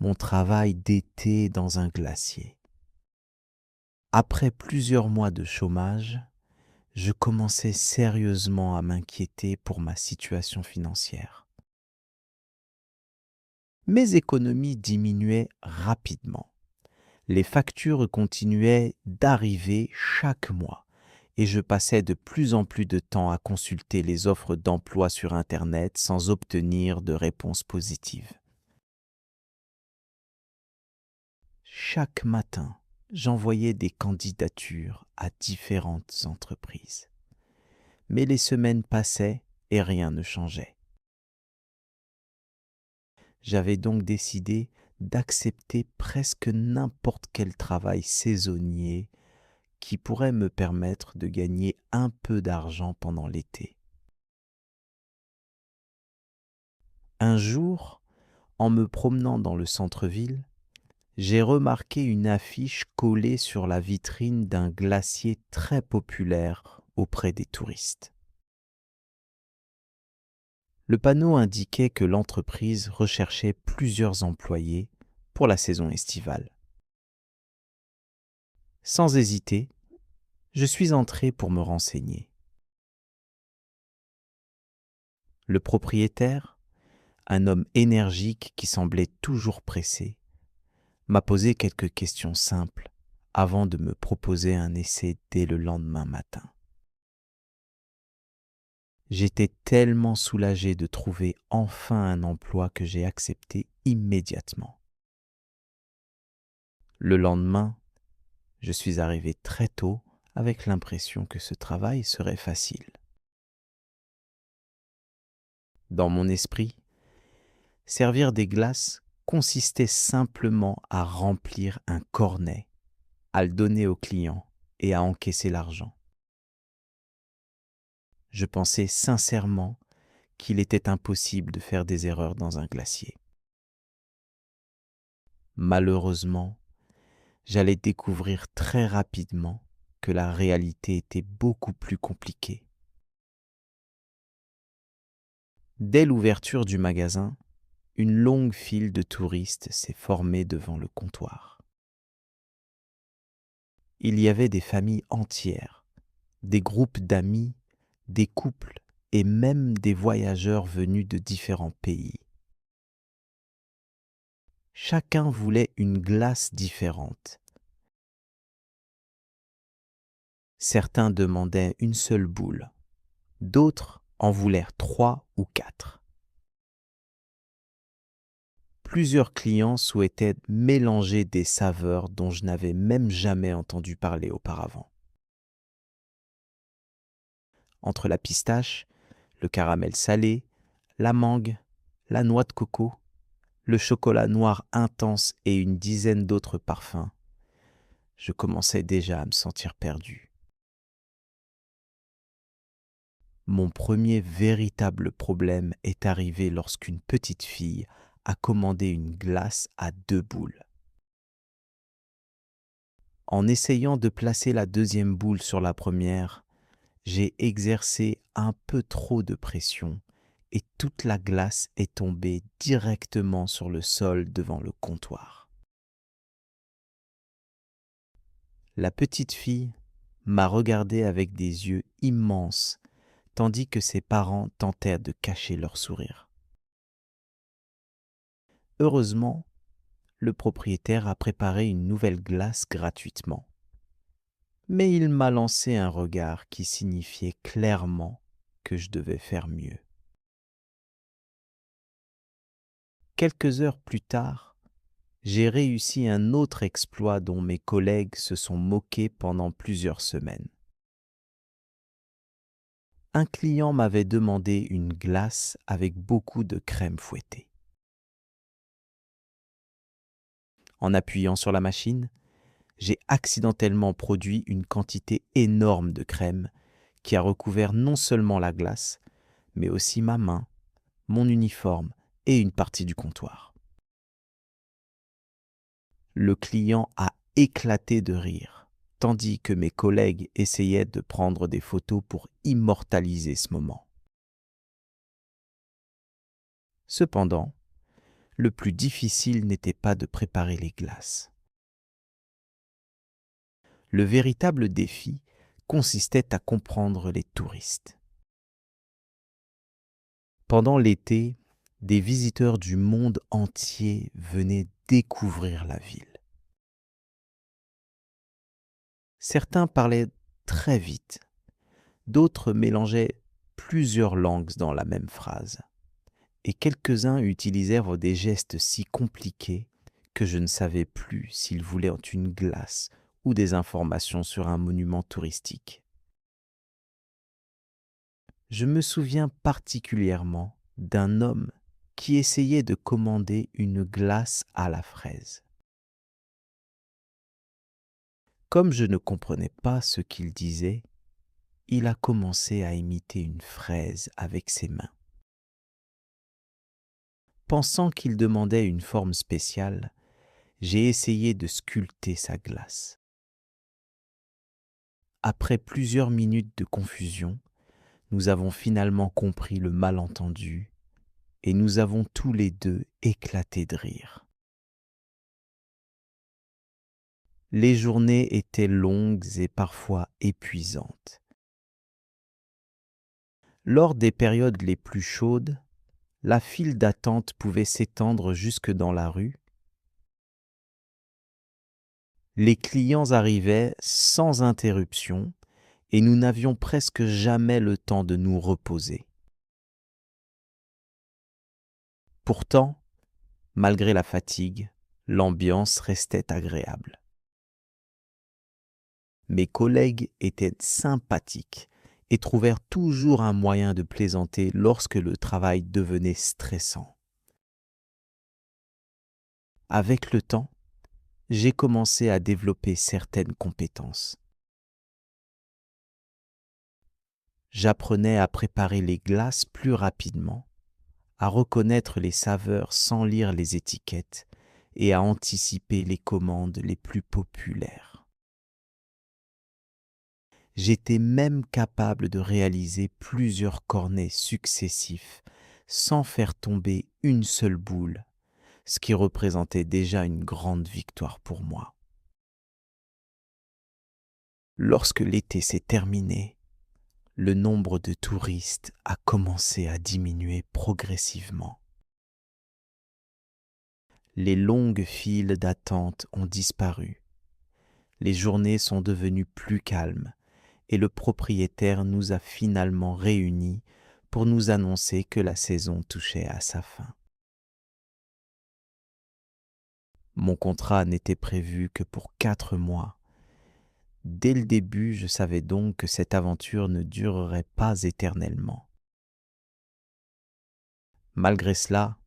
mon travail d'été dans un glacier. Après plusieurs mois de chômage, je commençais sérieusement à m'inquiéter pour ma situation financière. Mes économies diminuaient rapidement. Les factures continuaient d'arriver chaque mois et je passais de plus en plus de temps à consulter les offres d'emploi sur Internet sans obtenir de réponse positive. Chaque matin, j'envoyais des candidatures à différentes entreprises. Mais les semaines passaient et rien ne changeait. J'avais donc décidé d'accepter presque n'importe quel travail saisonnier qui pourrait me permettre de gagner un peu d'argent pendant l'été. Un jour, en me promenant dans le centre-ville, j'ai remarqué une affiche collée sur la vitrine d'un glacier très populaire auprès des touristes. Le panneau indiquait que l'entreprise recherchait plusieurs employés pour la saison estivale. Sans hésiter, je suis entré pour me renseigner. Le propriétaire, un homme énergique qui semblait toujours pressé, m'a posé quelques questions simples avant de me proposer un essai dès le lendemain matin. J'étais tellement soulagé de trouver enfin un emploi que j'ai accepté immédiatement. Le lendemain, je suis arrivé très tôt avec l'impression que ce travail serait facile. Dans mon esprit, servir des glaces consistait simplement à remplir un cornet, à le donner au client et à encaisser l'argent. Je pensais sincèrement qu'il était impossible de faire des erreurs dans un glacier. Malheureusement, j'allais découvrir très rapidement que la réalité était beaucoup plus compliquée. Dès l'ouverture du magasin, une longue file de touristes s'est formée devant le comptoir. Il y avait des familles entières, des groupes d'amis, des couples et même des voyageurs venus de différents pays. Chacun voulait une glace différente. Certains demandaient une seule boule, d'autres en voulèrent 3 ou 4. Plusieurs clients souhaitaient mélanger des saveurs dont je n'avais même jamais entendu parler auparavant. Entre la pistache, le caramel salé, la mangue, la noix de coco, le chocolat noir intense et une dizaine d'autres parfums, je commençais déjà à me sentir perdu. Mon premier véritable problème est arrivé lorsqu'une petite fille a commandé une glace à 2 boules. En essayant de placer la deuxième boule sur la première, j'ai exercé un peu trop de pression et toute la glace est tombée directement sur le sol devant le comptoir. La petite fille m'a regardé avec des yeux immenses, tandis que ses parents tentèrent de cacher leur sourire. Heureusement, le propriétaire a préparé une nouvelle glace gratuitement. Mais il m'a lancé un regard qui signifiait clairement que je devais faire mieux. Quelques heures plus tard, j'ai réussi un autre exploit dont mes collègues se sont moqués pendant plusieurs semaines. Un client m'avait demandé une glace avec beaucoup de crème fouettée. En appuyant sur la machine, j'ai accidentellement produit une quantité énorme de crème qui a recouvert non seulement la glace, mais aussi ma main, mon uniforme et une partie du comptoir. Le client a éclaté de rire, tandis que mes collègues essayaient de prendre des photos pour immortaliser ce moment. Cependant, le plus difficile n'était pas de préparer les glaces. Le véritable défi consistait à comprendre les touristes. Pendant l'été, des visiteurs du monde entier venaient découvrir la ville. Certains parlaient très vite, d'autres mélangeaient plusieurs langues dans la même phrase, et quelques-uns utilisèrent des gestes si compliqués que je ne savais plus s'ils voulaient une glace ou des informations sur un monument touristique. Je me souviens particulièrement d'un homme qui essayait de commander une glace à la fraise. Comme je ne comprenais pas ce qu'il disait, il a commencé à imiter une fraise avec ses mains. Pensant qu'il demandait une forme spéciale, j'ai essayé de sculpter sa glace. Après plusieurs minutes de confusion, nous avons finalement compris le malentendu et nous avons tous les deux éclaté de rire. Les journées étaient longues et parfois épuisantes. Lors des périodes les plus chaudes, la file d'attente pouvait s'étendre jusque dans la rue. Les clients arrivaient sans interruption et nous n'avions presque jamais le temps de nous reposer. Pourtant, malgré la fatigue, l'ambiance restait agréable. Mes collègues étaient sympathiques et trouvèrent toujours un moyen de plaisanter lorsque le travail devenait stressant. Avec le temps, j'ai commencé à développer certaines compétences. J'apprenais à préparer les glaces plus rapidement, à reconnaître les saveurs sans lire les étiquettes et à anticiper les commandes les plus populaires. J'étais même capable de réaliser plusieurs cornets successifs sans faire tomber une seule boule, ce qui représentait déjà une grande victoire pour moi. Lorsque l'été s'est terminé, le nombre de touristes a commencé à diminuer progressivement. Les longues files d'attente ont disparu. Les journées sont devenues plus calmes et le propriétaire nous a finalement réunis pour nous annoncer que la saison touchait à sa fin. Mon contrat n'était prévu que pour 4 mois. Dès le début, je savais donc que cette aventure ne durerait pas éternellement. Malgré cela,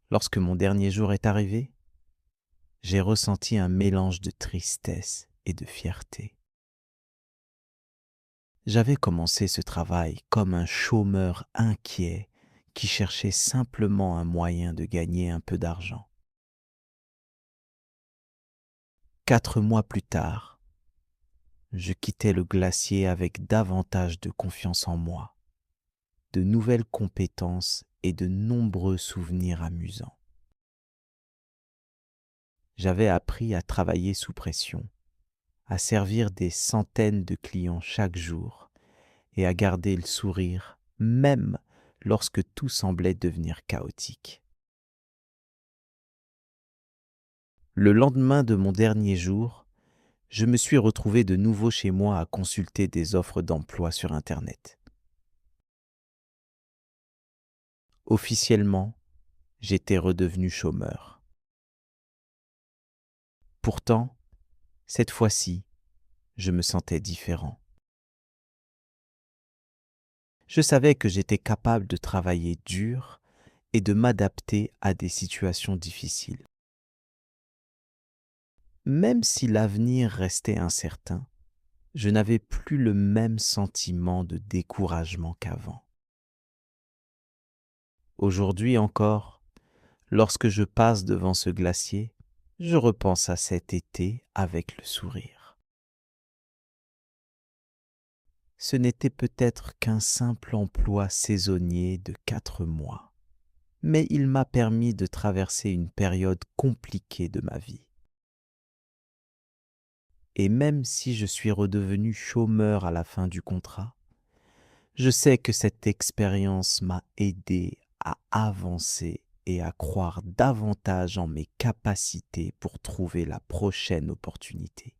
lorsque mon dernier jour est arrivé, j'ai ressenti un mélange de tristesse et de fierté. J'avais commencé ce travail comme un chômeur inquiet qui cherchait simplement un moyen de gagner un peu d'argent. 4 mois plus tard, je quittais le glacier avec davantage de confiance en moi, de nouvelles compétences et de nombreux souvenirs amusants. J'avais appris à travailler sous pression, à servir des centaines de clients chaque jour et à garder le sourire même lorsque tout semblait devenir chaotique. Le lendemain de mon dernier jour, je me suis retrouvé de nouveau chez moi à consulter des offres d'emploi sur Internet. Officiellement, j'étais redevenu chômeur. Pourtant, cette fois-ci, je me sentais différent. Je savais que j'étais capable de travailler dur et de m'adapter à des situations difficiles. Même si l'avenir restait incertain, je n'avais plus le même sentiment de découragement qu'avant. Aujourd'hui encore, lorsque je passe devant ce glacier, je repense à cet été avec le sourire. Ce n'était peut-être qu'un simple emploi saisonnier de 4 mois, mais il m'a permis de traverser une période compliquée de ma vie. Et même si je suis redevenu chômeur à la fin du contrat, je sais que cette expérience m'a aidé à avancer et à croire davantage en mes capacités pour trouver la prochaine opportunité.